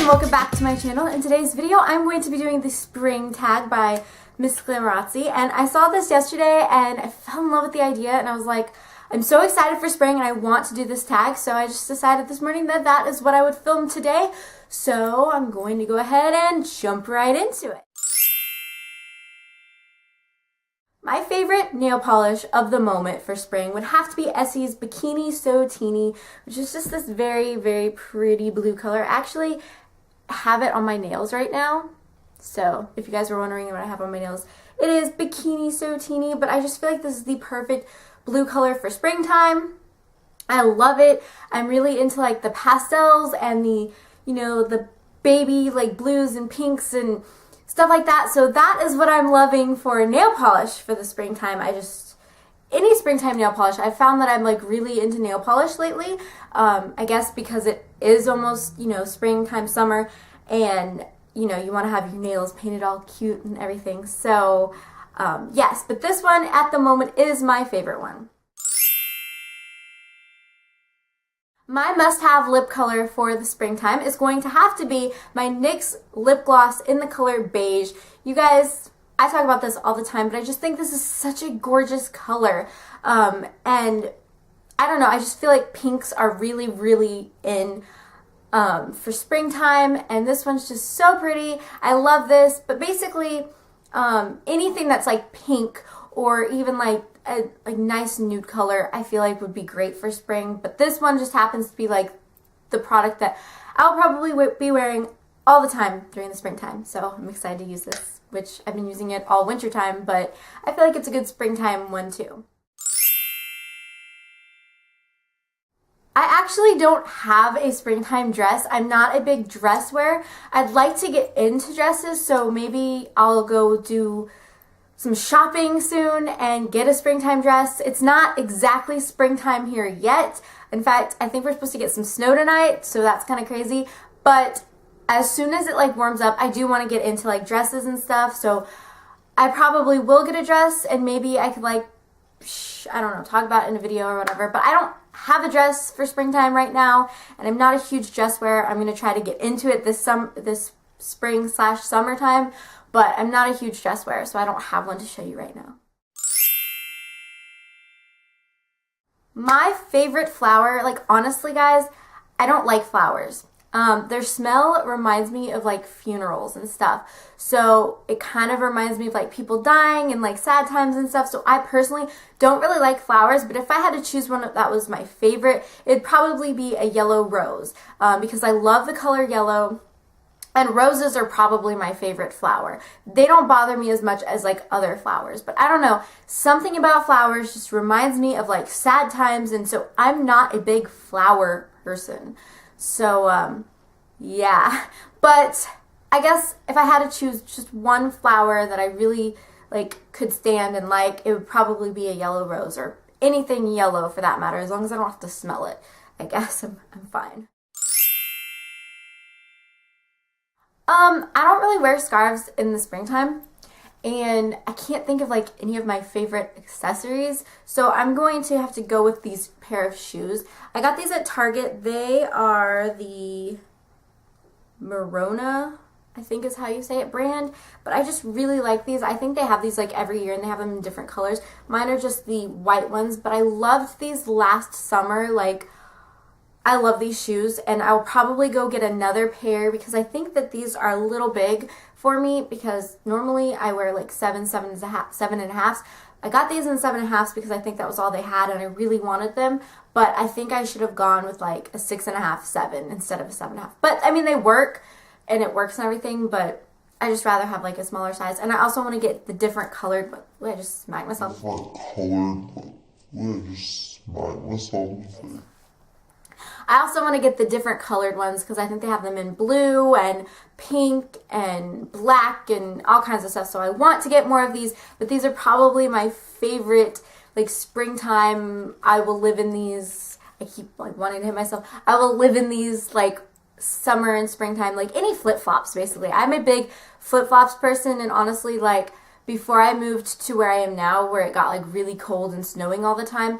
welcome back to my channel. In today's video, I'm going to be doing the spring tag by Missglamorazzi, and I saw this yesterday and I fell in love with the idea, and I was like, I'm so excited for spring and I want to do this tag, so I just decided this morning that that is what I would film today. So I'm going to go ahead and jump right into it. My favorite nail polish of the moment for spring would have to be Essie's Bikini So Teeny, which is just this very, very pretty blue color. I actually have it on my nails right now. So if you guys were wondering what I have on my nails, it is Bikini So Teeny, but I just feel like this is the perfect blue color for springtime. I love it. I'm really into like the pastels and the, you know, the baby like blues and pinks and stuff like that. So that is what I'm loving for nail polish for the springtime. Any springtime nail polish, I've found that I'm like really into nail polish lately. I guess because it is almost, you know, springtime, summer, and you know, you want to have your nails painted all cute and everything. So yes, but this one at the moment is my favorite one. My must-have lip color for the springtime is going to have to be my NYX lip gloss in the color beige. You guys, I talk about this all the time, but I just think this is such a gorgeous color. And I don't know, I just feel like pinks are really, really in for springtime, and this one's just so pretty. I love this, but basically anything that's like pink or even like a nice nude color I feel like would be great for spring, but this one just happens to be like the product that I'll probably be wearing all the time during the springtime, so I'm excited to use this, which I've been using it all winter time, but I feel like it's a good springtime one too. I actually don't have a springtime dress. I'm not a big dress wearer. I'd like to get into dresses, so maybe I'll go do some shopping soon and get a springtime dress. It's not exactly springtime here yet. In fact, I think we're supposed to get some snow tonight, so that's kind of crazy. But as soon as it like warms up, I do want to get into like dresses and stuff, so I probably will get a dress, and maybe I could like, I don't know, talk about it in a video or whatever, but I don't have a dress for springtime right now, and I'm not a huge dress wearer. I'm going to try to get into it this spring/summertime, but I'm not a huge dress wearer, so I don't have one to show you right now. My favorite flower, like honestly guys, I don't like flowers. Their smell reminds me of like funerals and stuff, so it kind of reminds me of like people dying and like sad times and stuff, so I personally don't really like flowers, but if I had to choose one that was my favorite, it'd probably be a yellow rose, because I love the color yellow, and roses are probably my favorite flower. They don't bother me as much as like other flowers, but I don't know, something about flowers just reminds me of like sad times, and so I'm not a big flower person. So, yeah, but I guess if I had to choose just one flower that I really, like, could stand and like, it would probably be a yellow rose, or anything yellow for that matter, as long as I don't have to smell it. I guess I'm fine. I don't really wear scarves in the springtime, and I can't think of like any of my favorite accessories, so I'm going to have to go with these pair of shoes. I got these at Target. They are the Morona, I think is how you say it, brand, but I just really like these. I think they have these like every year, and they have them in different colors. Mine are just the white ones, but I loved these last summer. Like, I love these shoes, and I'll probably go get another pair because I think that these are a little big for me, because normally I wear like 7.5s. I got these in 7.5s because I think that was all they had, and I really wanted them, but I think I should have gone with like a 6.5, 7 instead of a 7.5. But I mean, they work, and it works and everything, but I just rather have like a smaller size. And I also want to get the different colored, I just smacked myself. I also want to get the different colored ones because I think they have them in blue and pink and black and all kinds of stuff. So I want to get more of these, but these are probably my favorite, like springtime. I will live in these. I keep like wanting to hit myself. I will live in these like summer and springtime, like any flip-flops basically. I'm a big flip-flops person, and honestly, like before I moved to where I am now, where it got like really cold and snowing all the time,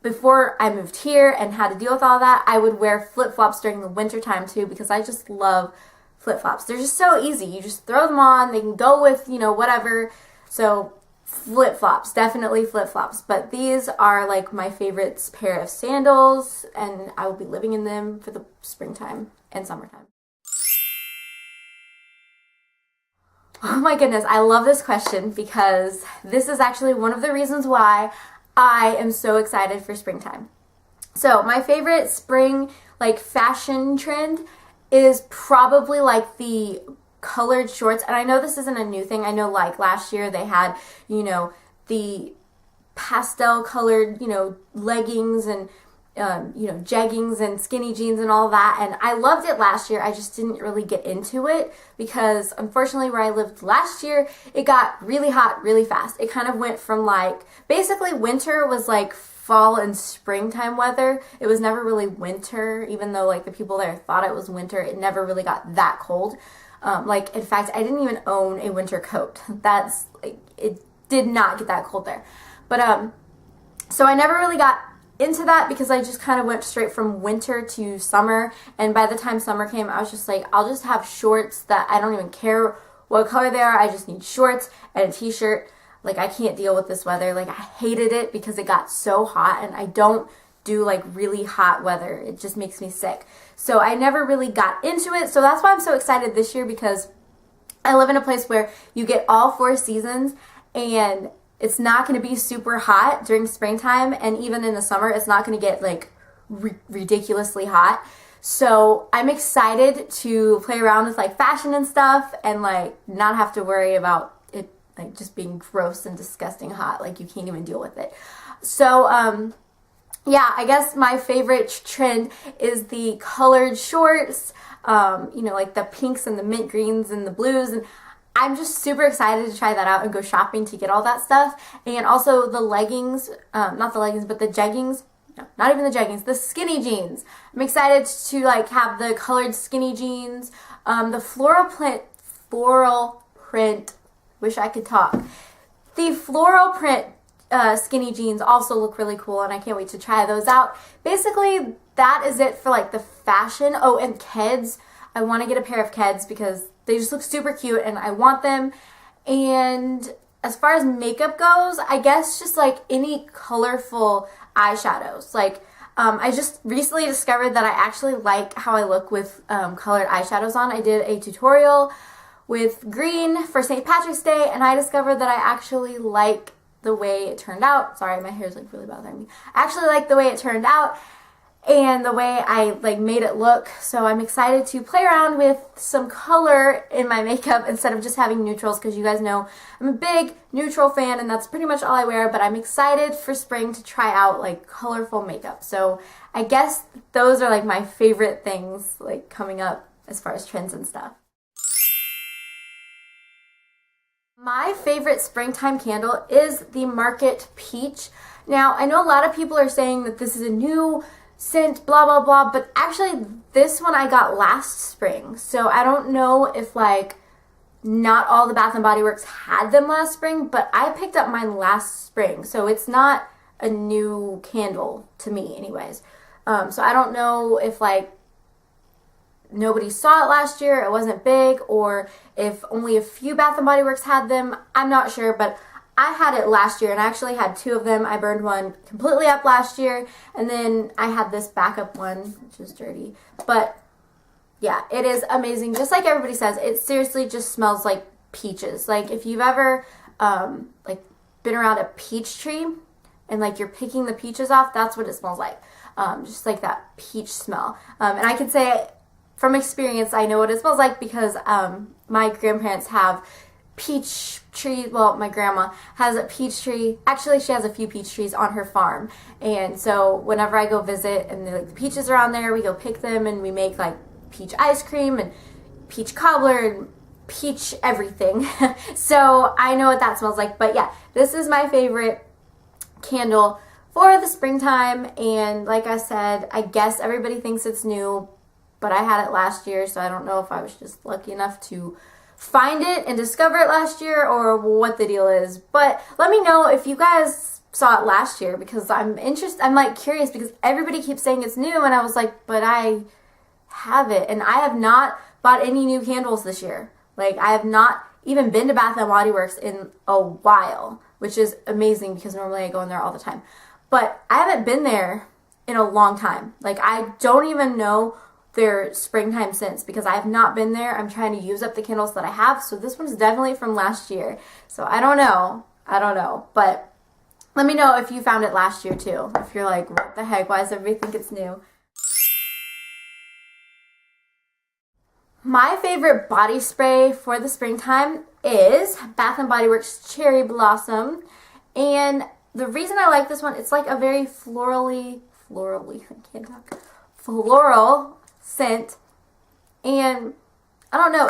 before I moved here and had to deal with all that, I would wear flip-flops during the winter time too, because I just love flip-flops. They're just so easy. You just throw them on. They can go with, you know, whatever. So flip-flops, definitely flip-flops. But these are like my favorite pair of sandals, and I will be living in them for the springtime and summertime. Oh my goodness, I love this question because this is actually one of the reasons why I am so excited for springtime. So my favorite spring like fashion trend is probably like the colored shorts. And I know this isn't a new thing. I know like last year they had, you know, the pastel colored, you know, leggings and you know, jeggings and skinny jeans and all that, and I loved it last year. I just didn't really get into it because unfortunately where I lived last year, it got really hot really fast. It kind of went from like, basically winter was like fall and springtime weather. It was never really winter, even though like the people there thought it was winter. It never really got that cold. Like, in fact, I didn't even own a winter coat. That's, like, it did not get that cold there. But, so I never really got into that because I just kind of went straight from winter to summer, and by the time summer came, I was just like, I'll just have shorts that I don't even care what color they are. I just need shorts and a t-shirt. Like, I can't deal with this weather. Like, I hated it because it got so hot, and I don't do like really hot weather. It just makes me sick. So I never really got into it. So that's why I'm so excited this year, because I live in a place where you get all 4 seasons, and it's not going to be super hot during springtime, and even in the summer, it's not going to get like ridiculously hot. So I'm excited to play around with like fashion and stuff, and like not have to worry about it like just being gross and disgusting hot. Like, you can't even deal with it. So yeah, I guess my favorite trend is the colored shorts, you know, like the pinks and the mint greens and the blues, and I'm just super excited to try that out and go shopping to get all that stuff. And also the leggings, not the leggings, but the jeggings, no, not even the jeggings, the skinny jeans. I'm excited to like have the colored skinny jeans, the floral print, wish I could talk. The floral print skinny jeans also look really cool, and I can't wait to try those out. Basically, that is it for like the fashion. Oh, and Keds. I want to get a pair of Keds because they just look super cute and I want them. And as far as makeup goes, I guess just like any colorful eyeshadows. Like, I just recently discovered that I actually like how I look with colored eyeshadows on. I did a tutorial with green for St. Patrick's Day, and I discovered that I actually like the way it turned out. Sorry, my hair is like really bothering me. I actually like the way it turned out and the way I like made it look. So I'm excited to play around with some color in my makeup instead of just having neutrals, because you guys know I'm a big neutral fan and that's pretty much all I wear. But I'm excited for spring to try out like colorful makeup. So I guess those are like my favorite things like coming up as far as trends and stuff. My favorite springtime candle is the Market Peach. Now, I know a lot of people are saying that this is a new scent, blah, blah, blah, but actually this one I got last spring. So I don't know if like not all the Bath & Body Works had them last spring, but I picked up mine last spring. So it's not a new candle to me anyways. So I don't know if like nobody saw it last year, it wasn't big, or if only a few Bath & Body Works had them. I'm not sure, but I had it last year, and I actually had 2 of them. I burned one completely up last year, and then I had this backup one, which is dirty. But yeah, it is amazing. Just like everybody says, it seriously just smells like peaches. Like, if you've ever like been around a peach tree and like you're picking the peaches off, that's what it smells like. Just like that peach smell. And I can say from experience, I know what it smells like because my grandparents have peach tree. Well, my grandma has a peach tree. Actually, she has a few peach trees on her farm, and so whenever I go visit and like the peaches are on there, we go pick them and we make like peach ice cream and peach cobbler and peach everything. So I know what that smells like. But yeah, this is my favorite candle for the springtime, and like I said, I guess everybody thinks it's new, but I had it last year, so I don't know if I was just lucky enough to find it and discover it last year or what the deal is. But let me know if you guys saw it last year because I'm like curious because everybody keeps saying it's new, and I was like, but I have it, and I have not bought any new candles this year. Like, I have not even been to Bath & Body Works in a while, which is amazing because normally I go in there all the time. But I haven't been there in a long time. Like, I don't even know their springtime scents because I have not been there. I'm trying to use up the candles that I have, so this one's definitely from last year. So I don't know, but let me know if you found it last year too. If you're like, what the heck, why does everybody think it's new? My favorite body spray for the springtime is Bath & Body Works Cherry Blossom. And the reason I like this one, it's like a very floral scent. And I don't know,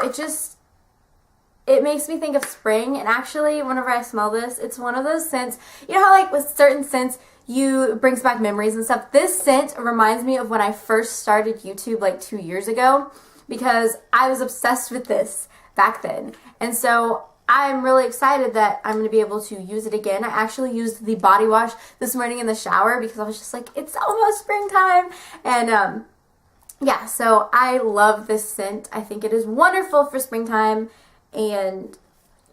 it makes me think of spring. And actually, whenever I smell this, it's one of those scents, you know how like with certain scents, it brings back memories and stuff. This scent reminds me of when I first started YouTube like 2 years ago, because I was obsessed with this back then. And so I'm really excited that I'm going to be able to use it again. I actually used the body wash this morning in the shower because I was just like, it's almost springtime. And yeah, so I love this scent. I think it is wonderful for springtime, and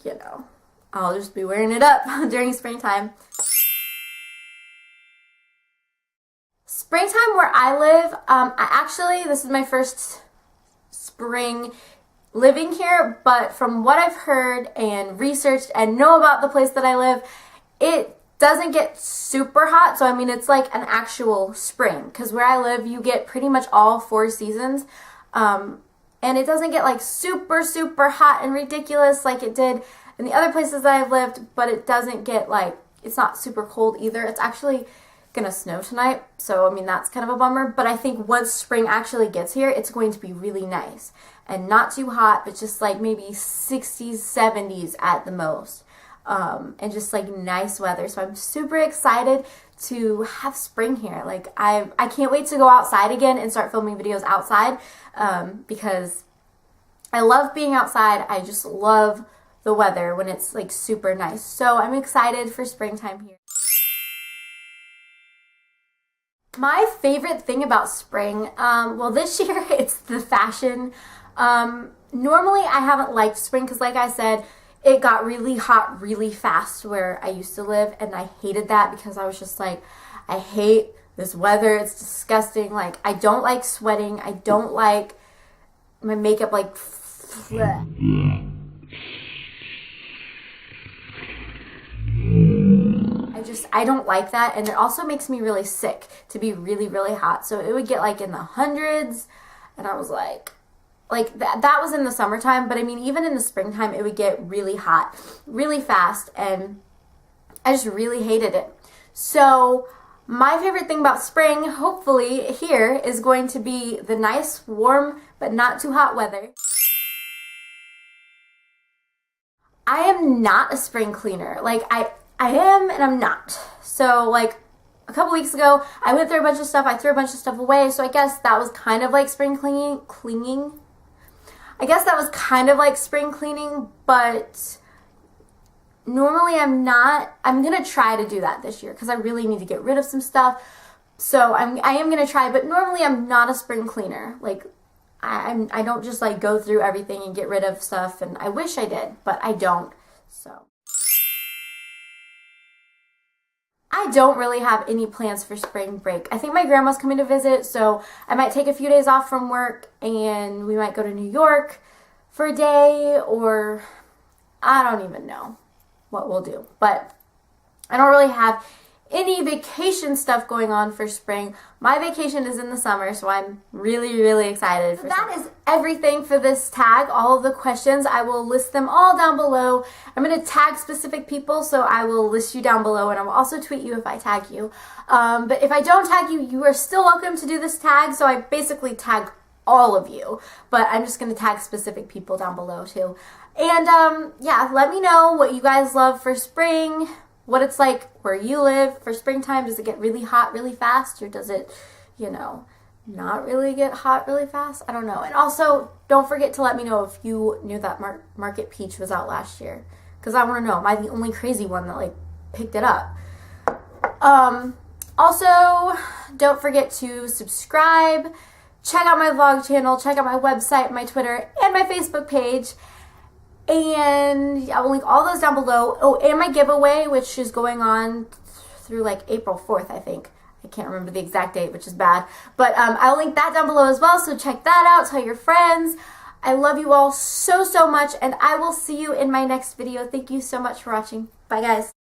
you know, I'll just be wearing it up during springtime. Springtime where I live, this is my first spring living here, but from what I've heard and researched and know about the place that I live, it doesn't get super hot. So I mean, it's like an actual spring, because where I live you get pretty much all 4 seasons, and it doesn't get like super hot and ridiculous like it did in the other places that I've lived, but it doesn't get like, it's not super cold either. It's actually gonna snow tonight, so I mean that's kind of a bummer, but I think once spring actually gets here, it's going to be really nice and not too hot, but just like maybe 60s 70s at the most, and just like nice weather. So I'm super excited to have spring here. Like I can't wait to go outside again and start filming videos outside, because I love being outside. I just love the weather when it's like super nice. So I'm excited for springtime here. My favorite thing about spring, well this year it's the fashion. Normally I haven't liked spring because like I said, it got really hot really fast where I used to live, and I hated that because I was just like, I hate this weather, it's disgusting. Like, I don't like sweating, I don't like my makeup like bleh. I don't like that, and it also makes me really sick to be really hot. So it would get like in the hundreds, and I was like that was in the summertime, but I mean even in the springtime it would get really hot really fast, and I just really hated it. So my favorite thing about spring, hopefully here, is going to be the nice warm but not too hot weather. I am not a spring cleaner. Like I am and I'm not. So like a couple weeks ago, I went through a bunch of stuff. I threw a bunch of stuff away. So I guess that was kind of like spring cleaning. I guess that was kind of like spring cleaning, but normally I'm not. I'm going to try to do that this year because I really need to get rid of some stuff. So I am going to try, but normally I'm not a spring cleaner. Like I don't just like go through everything and get rid of stuff, and I wish I did, but I don't. So I don't really have any plans for spring break. I think my grandma's coming to visit, so I might take a few days off from work and we might go to New York for a day, or I don't even know what we'll do. But I don't really have any vacation stuff going on for spring. My vacation is in the summer, so I'm really excited for that. Is everything for this tag. All of the questions, I will list them all down below. I'm going to tag specific people, so I will list you down below, and I will also tweet you if I tag you. But if I don't tag you, you are still welcome to do this tag, so I basically tag all of you, but I'm just going to tag specific people down below too. And yeah, let me know what you guys love for spring, what it's like where you live for springtime. Does it get really hot really fast, or does it, you know, not really get hot really fast? I don't know. And also, don't forget to let me know if you knew that Market Peach was out last year, because I want to know, am I the only crazy one that like picked it up? Also, don't forget to subscribe, check out my vlog channel, check out my website, my Twitter, and my Facebook page. And I will link all those down below. Oh, and my giveaway, which is going on through like April 4th, I think. I can't remember the exact date, which is bad. But I'll link that down below as well, so check that out. Tell your friends. I love you all so, so much, and I will see you in my next video. Thank you so much for watching. Bye, guys.